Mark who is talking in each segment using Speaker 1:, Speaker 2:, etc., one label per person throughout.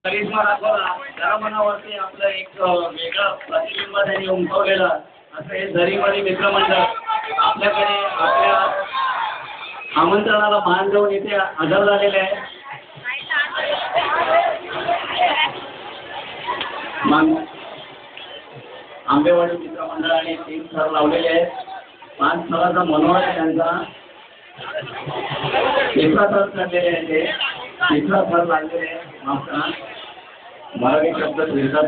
Speaker 1: करिश्मा दाखवला त्या मनावरती आपलं एक वेगळं प्रतिबिंब त्यांनी उमटवलेलं असं हे झरीमरी मित्रमंडळ आपल्याकडे आपल्या आमंत्रणाला मान देऊन इथे हजर झालेले आहे. मग आंबेवाडी मित्रमंडळाने 3 थर लावलेले आहेत. 5 थराचा मनोहर आहे त्यांचा. 3रा थर काढलेले आहे ते. 3रा थर लागलेले आहे. माफ करा मराठी शब्द फिरतात.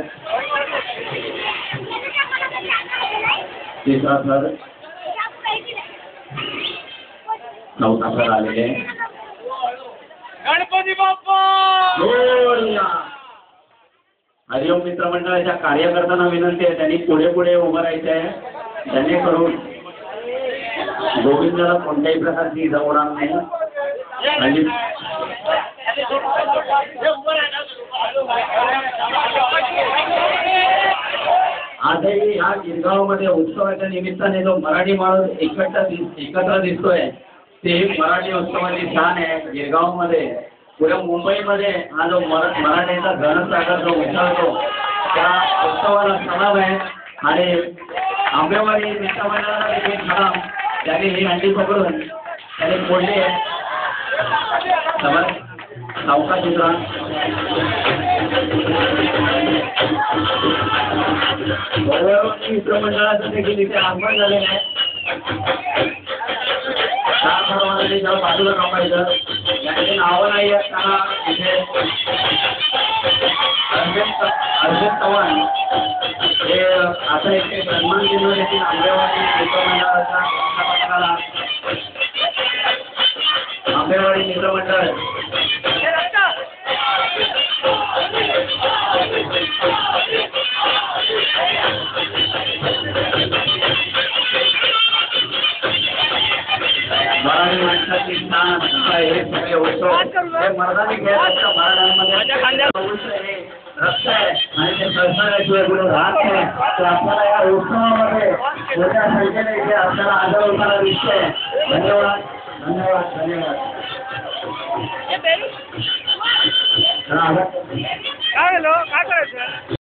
Speaker 1: 3रा थर 4था थर आलेले आहे.
Speaker 2: गणपती बाप्पा
Speaker 1: हरिओम मित्रमंडळाच्या कार्यकर्त्यांना विनंती आहे त्यांनी पुढे पुढे उभं राहायचं आहे. जेणेकरून गोविंदाला कोणत्याही प्रकारची इजा होणार नाही. आणि आजही ह्या गिरगावमध्ये उत्सवाच्या निमित्ताने जो मराठी माणूस एकत्र दिसतोय ते मराठी उत्सवाची शान आहे. गिरगावमध्ये पुऱ्या मुंबईमध्ये हा जो मराठीचा घनसागर जो उतरतो त्या उत्सवाला सलाम आहे. आणि आंबेवाडी मित्रमंडळाला देखील सलाम. त्याने ही हंडी पकडून त्याने फोडली आहे. सावकाश चित्र मित्रमंडळाचं देखील इथे आगमन झालेलं आहे. 4 थरवाल्यांनी जेव्हा बाजूला थांबायचं यांची नावं नाही आहेत त्यांना इथे अर्जुन चव्हाण हे आता इथे सन्मान केंद्र देखील आंबेवाडी मित्रमंडळाचा पथकाला आंबेवाडी मित्रमंडळ मराठी माणसाची स्थान हे सगळे उत्सव हे मर्दानी खेळाच्या मराठ्यांमध्ये रक्त आहे आणि ते संस्थानाशिवाय कुठे राहत नाही. तर आपल्याला या उत्सवामध्ये मोठ्या संख्येने इथे आपल्याला आदर होताना दिसतोय. धन्यवाद धन्यवाद धन्यवाद.
Speaker 2: काय झालं काय करायचं.